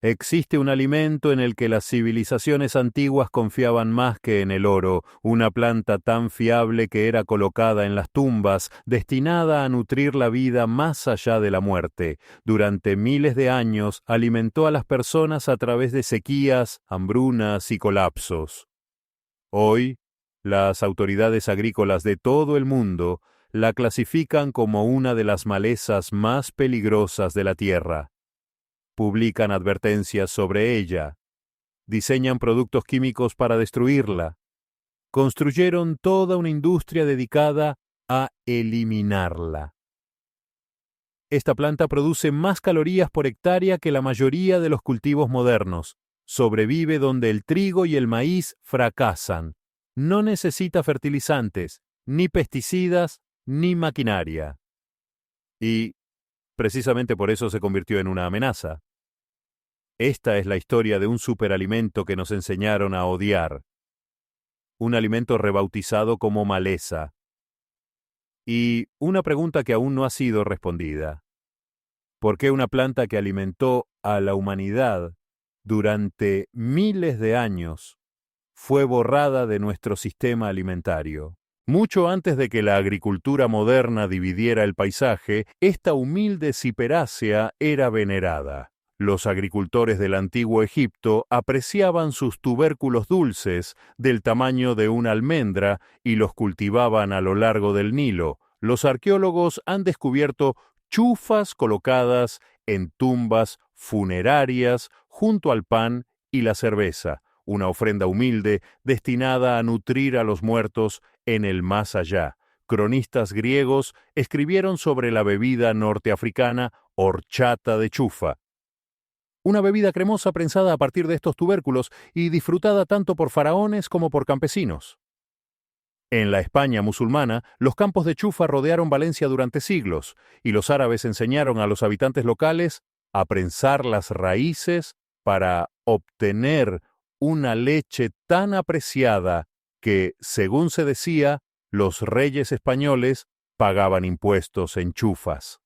Existe un alimento en el que las civilizaciones antiguas confiaban más que en el oro, una planta tan fiable que era colocada en las tumbas, destinada a nutrir la vida más allá de la muerte. Durante miles de años alimentó a las personas a través de sequías, hambrunas y colapsos. Hoy, las autoridades agrícolas de todo el mundo la clasifican como una de las malezas más peligrosas de la tierra. Publican advertencias sobre ella, diseñan productos químicos para destruirla, construyeron toda una industria dedicada a eliminarla. Esta planta produce más calorías por hectárea que la mayoría de los cultivos modernos. Sobrevive donde el trigo y el maíz fracasan. No necesita fertilizantes, ni pesticidas, ni maquinaria. Y, precisamente por eso se convirtió en una amenaza. Esta es la historia de un superalimento que nos enseñaron a odiar. Un alimento rebautizado como maleza. Y una pregunta que aún no ha sido respondida. ¿Por qué una planta que alimentó a la humanidad durante miles de años fue borrada de nuestro sistema alimentario? Mucho antes de que la agricultura moderna dividiera el paisaje, esta humilde ciperácea era venerada. Los agricultores del antiguo Egipto apreciaban sus tubérculos dulces del tamaño de una almendra y los cultivaban a lo largo del Nilo. Los arqueólogos han descubierto chufas colocadas en tumbas funerarias junto al pan y la cerveza, una ofrenda humilde destinada a nutrir a los muertos en el más allá. Cronistas griegos escribieron sobre la bebida norteafricana horchata de chufa, una bebida cremosa prensada a partir de estos tubérculos y disfrutada tanto por faraones como por campesinos. En la España musulmana, los campos de chufa rodearon Valencia durante siglos, y los árabes enseñaron a los habitantes locales a prensar las raíces para obtener una leche tan apreciada que, según se decía, los reyes españoles pagaban impuestos en chufas.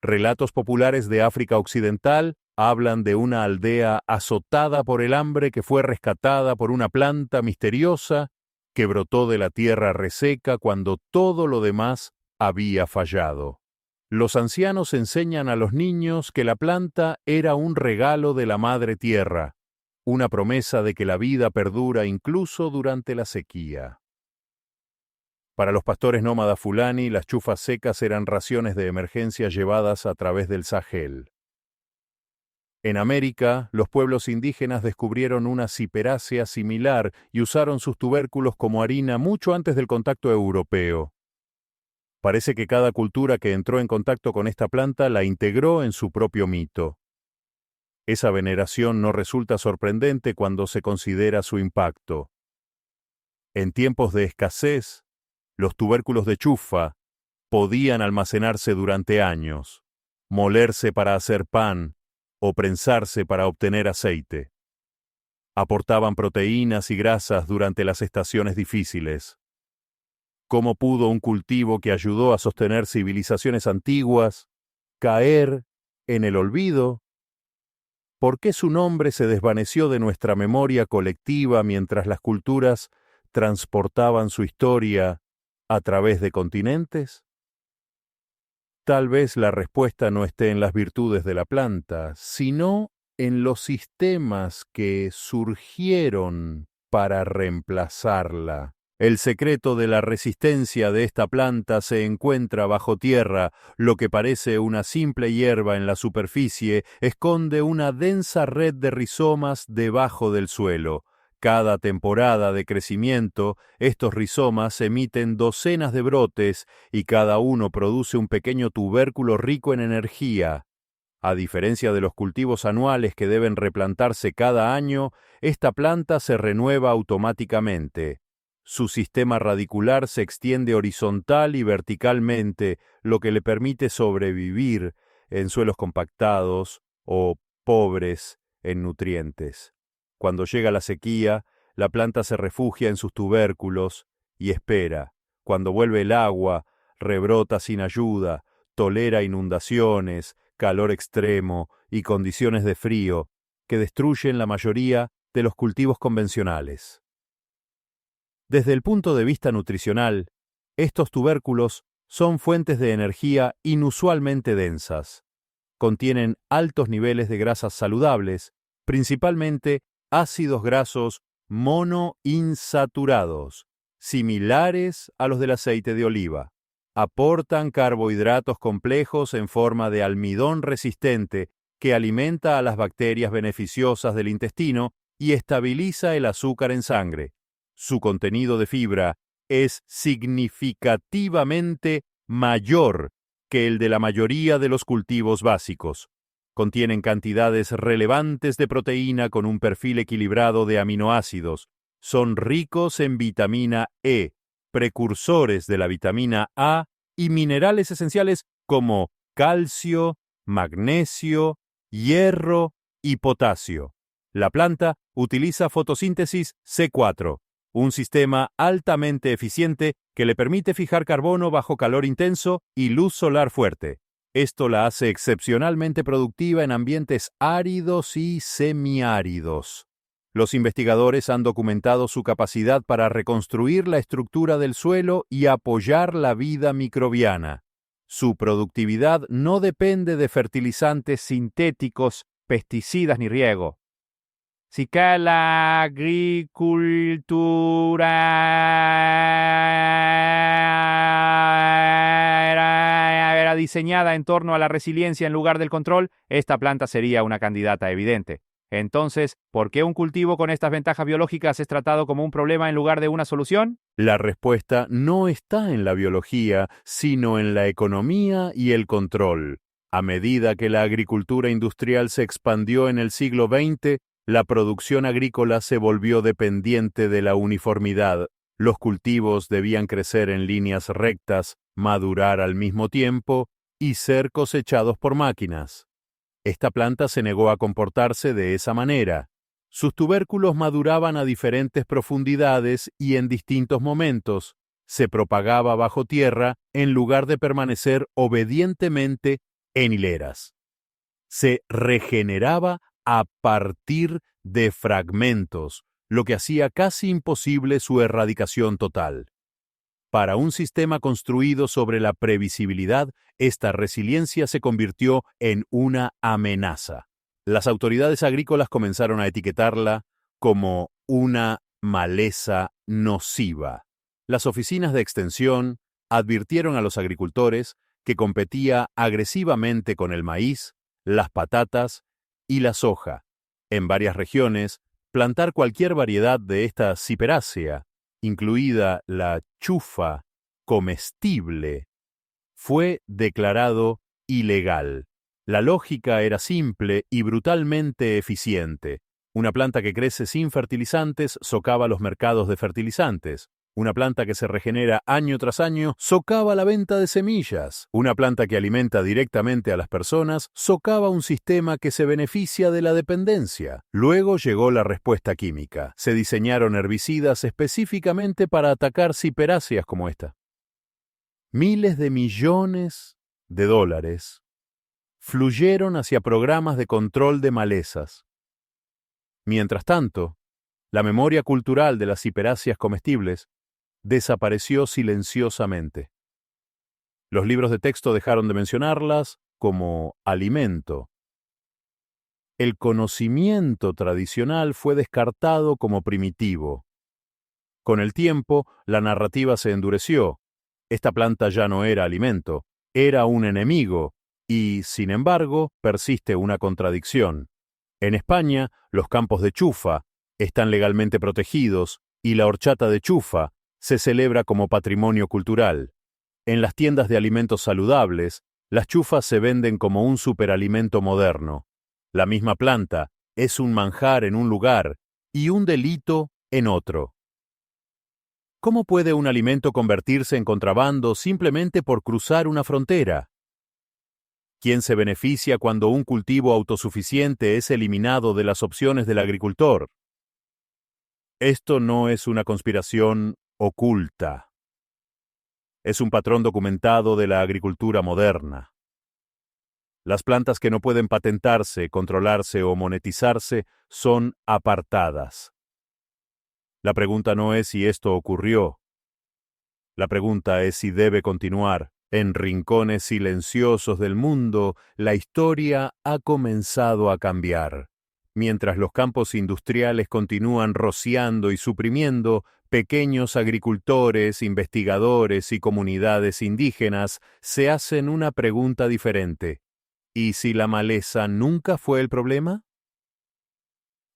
Relatos populares de África Occidental hablan de una aldea azotada por el hambre que fue rescatada por una planta misteriosa que brotó de la tierra reseca cuando todo lo demás había fallado. Los ancianos enseñan a los niños que la planta era un regalo de la madre tierra, una promesa de que la vida perdura incluso durante la sequía. Para los pastores nómadas fulani, las chufas secas eran raciones de emergencia llevadas a través del Sahel. En América, los pueblos indígenas descubrieron una ciperácea similar y usaron sus tubérculos como harina mucho antes del contacto europeo. Parece que cada cultura que entró en contacto con esta planta la integró en su propio mito. Esa veneración no resulta sorprendente cuando se considera su impacto. En tiempos de escasez, los tubérculos de chufa podían almacenarse durante años, molerse para hacer pan o prensarse para obtener aceite. Aportaban proteínas y grasas durante las estaciones difíciles. ¿Cómo pudo un cultivo que ayudó a sostener civilizaciones antiguas caer en el olvido? ¿Por qué su nombre se desvaneció de nuestra memoria colectiva mientras las culturas transportaban su historia a través de continentes? Tal vez la respuesta no esté en las virtudes de la planta, sino en los sistemas que surgieron para reemplazarla. El secreto de la resistencia de esta planta se encuentra bajo tierra. Lo que parece una simple hierba en la superficie esconde una densa red de rizomas debajo del suelo. Cada temporada de crecimiento, estos rizomas emiten docenas de brotes y cada uno produce un pequeño tubérculo rico en energía. A diferencia de los cultivos anuales que deben replantarse cada año, esta planta se renueva automáticamente. Su sistema radicular se extiende horizontal y verticalmente, lo que le permite sobrevivir en suelos compactados o pobres en nutrientes. Cuando llega la sequía, la planta se refugia en sus tubérculos y espera. Cuando vuelve el agua, rebrota sin ayuda, tolera inundaciones, calor extremo y condiciones de frío, que destruyen la mayoría de los cultivos convencionales. Desde el punto de vista nutricional, estos tubérculos son fuentes de energía inusualmente densas. Contienen altos niveles de grasas saludables, principalmente ácidos grasos monoinsaturados, similares a los del aceite de oliva. Aportan carbohidratos complejos en forma de almidón resistente que alimenta a las bacterias beneficiosas del intestino y estabiliza el azúcar en sangre. Su contenido de fibra es significativamente mayor que el de la mayoría de los cultivos básicos. Contienen cantidades relevantes de proteína con un perfil equilibrado de aminoácidos. Son ricos en vitamina E, precursores de la vitamina A y minerales esenciales como calcio, magnesio, hierro y potasio. La planta utiliza fotosíntesis C4, un sistema altamente eficiente que le permite fijar carbono bajo calor intenso y luz solar fuerte. Esto la hace excepcionalmente productiva en ambientes áridos y semiáridos. Los investigadores han documentado su capacidad para reconstruir la estructura del suelo y apoyar la vida microbiana. Su productividad no depende de fertilizantes sintéticos, pesticidas ni riego. Si que la agricultura era diseñada en torno a la resiliencia en lugar del control, esta planta sería una candidata evidente. Entonces, ¿por qué un cultivo con estas ventajas biológicas es tratado como un problema en lugar de una solución? La respuesta no está en la biología, sino en la economía y el control. A medida que la agricultura industrial se expandió en el siglo XX, la producción agrícola se volvió dependiente de la uniformidad. Los cultivos debían crecer en líneas rectas, madurar al mismo tiempo y ser cosechados por máquinas. Esta planta se negó a comportarse de esa manera. Sus tubérculos maduraban a diferentes profundidades y en distintos momentos. Se propagaba bajo tierra en lugar de permanecer obedientemente en hileras. Se regeneraba a partir de fragmentos, lo que hacía casi imposible su erradicación total. Para un sistema construido sobre la previsibilidad, esta resiliencia se convirtió en una amenaza. Las autoridades agrícolas comenzaron a etiquetarla como una maleza nociva. Las oficinas de extensión advirtieron a los agricultores que competía agresivamente con el maíz, las patatas y la soja. En varias regiones, plantar cualquier variedad de esta ciperácea, incluida la chufa comestible, fue declarado ilegal. La lógica era simple y brutalmente eficiente. Una planta que crece sin fertilizantes socava los mercados de fertilizantes. Una planta que se regenera año tras año socava la venta de semillas. Una planta que alimenta directamente a las personas socava un sistema que se beneficia de la dependencia. Luego llegó la respuesta química. Se diseñaron herbicidas específicamente para atacar ciperáceas como esta. Miles de millones de dólares fluyeron hacia programas de control de malezas. Mientras tanto, la memoria cultural de las ciperáceas comestibles desapareció silenciosamente. Los libros de texto dejaron de mencionarlas como alimento. El conocimiento tradicional fue descartado como primitivo. Con el tiempo, la narrativa se endureció. Esta planta ya no era alimento, era un enemigo, y, sin embargo, persiste una contradicción. En España, los campos de chufa están legalmente protegidos y la horchata de chufa se celebra como patrimonio cultural. En las tiendas de alimentos saludables, las chufas se venden como un superalimento moderno. La misma planta es un manjar en un lugar y un delito en otro. ¿Cómo puede un alimento convertirse en contrabando simplemente por cruzar una frontera? ¿Quién se beneficia cuando un cultivo autosuficiente es eliminado de las opciones del agricultor? Esto no es una conspiración oculta. Es un patrón documentado de la agricultura moderna. Las plantas que no pueden patentarse, controlarse o monetizarse son apartadas. La pregunta no es si esto ocurrió. La pregunta es si debe continuar. En rincones silenciosos del mundo, la historia ha comenzado a cambiar. Mientras los campos industriales continúan rociando y suprimiendo, pequeños agricultores, investigadores y comunidades indígenas se hacen una pregunta diferente. ¿Y si la maleza nunca fue el problema?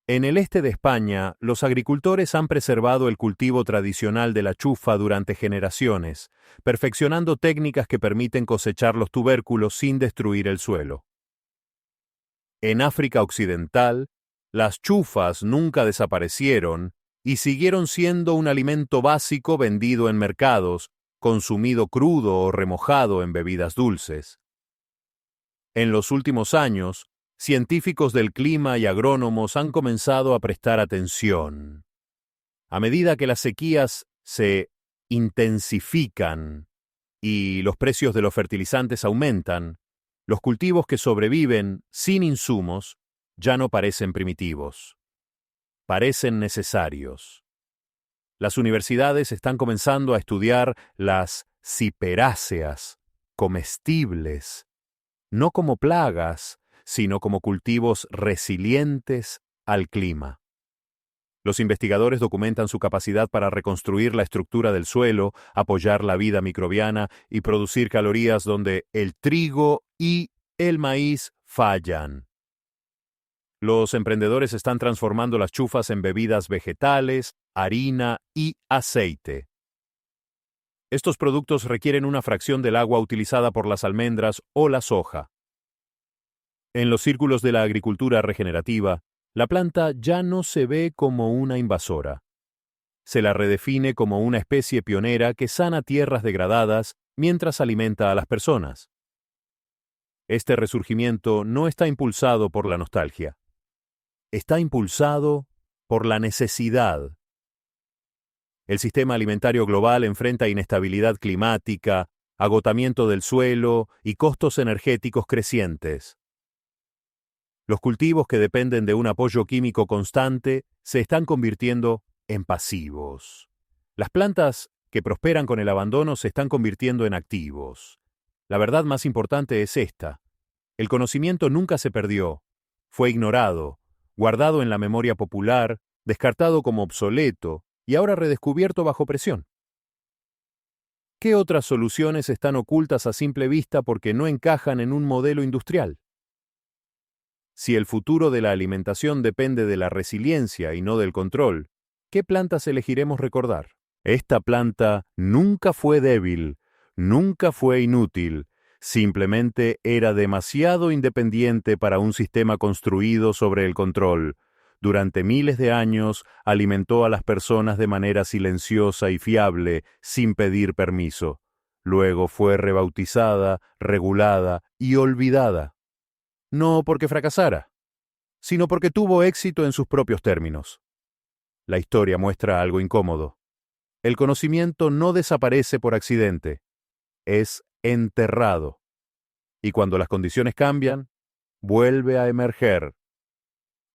En el este de España, los agricultores han preservado el cultivo tradicional de la chufa durante generaciones, perfeccionando técnicas que permiten cosechar los tubérculos sin destruir el suelo. En África Occidental, las chufas nunca desaparecieron y siguieron siendo un alimento básico vendido en mercados, consumido crudo o remojado en bebidas dulces. En los últimos años, científicos del clima y agrónomos han comenzado a prestar atención. A medida que las sequías se intensifican y los precios de los fertilizantes aumentan, los cultivos que sobreviven sin insumos ya no parecen primitivos. Parecen necesarios. Las universidades están comenzando a estudiar las ciperáceas comestibles, no como plagas, sino como cultivos resilientes al clima. Los investigadores documentan su capacidad para reconstruir la estructura del suelo, apoyar la vida microbiana y producir calorías donde el trigo y el maíz fallan. Los emprendedores están transformando las chufas en bebidas vegetales, harina y aceite. Estos productos requieren una fracción del agua utilizada por las almendras o la soja. En los círculos de la agricultura regenerativa, la planta ya no se ve como una invasora. Se la redefine como una especie pionera que sana tierras degradadas mientras alimenta a las personas. Este resurgimiento no está impulsado por la nostalgia. Está impulsado por la necesidad. El sistema alimentario global enfrenta inestabilidad climática, agotamiento del suelo y costos energéticos crecientes. Los cultivos que dependen de un apoyo químico constante se están convirtiendo en pasivos. Las plantas que prosperan con el abandono se están convirtiendo en activos. La verdad más importante es esta. El conocimiento nunca se perdió. Fue ignorado, guardado en la memoria popular, descartado como obsoleto y ahora redescubierto bajo presión. ¿Qué otras soluciones están ocultas a simple vista porque no encajan en un modelo industrial? Si el futuro de la alimentación depende de la resiliencia y no del control, ¿qué plantas elegiremos recordar? Esta planta nunca fue débil, nunca fue inútil, simplemente era demasiado independiente para un sistema construido sobre el control. Durante miles de años alimentó a las personas de manera silenciosa y fiable, sin pedir permiso. Luego fue rebautizada, regulada y olvidada. No porque fracasara, sino porque tuvo éxito en sus propios términos. La historia muestra algo incómodo. El conocimiento no desaparece por accidente, es enterrado. Y cuando las condiciones cambian, vuelve a emerger.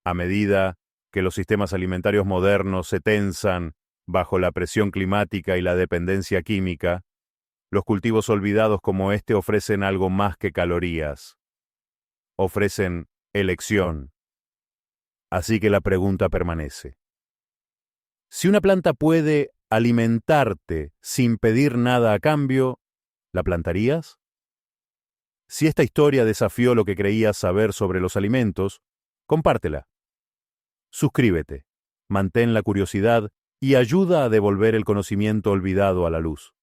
A medida que los sistemas alimentarios modernos se tensan bajo la presión climática y la dependencia química, los cultivos olvidados como este ofrecen algo más que calorías. Ofrecen elección. Así que la pregunta permanece. Si una planta puede alimentarte sin pedir nada a cambio, ¿la plantarías? Si esta historia desafió lo que creías saber sobre los alimentos, compártela. Suscríbete, mantén la curiosidad y ayuda a devolver el conocimiento olvidado a la luz.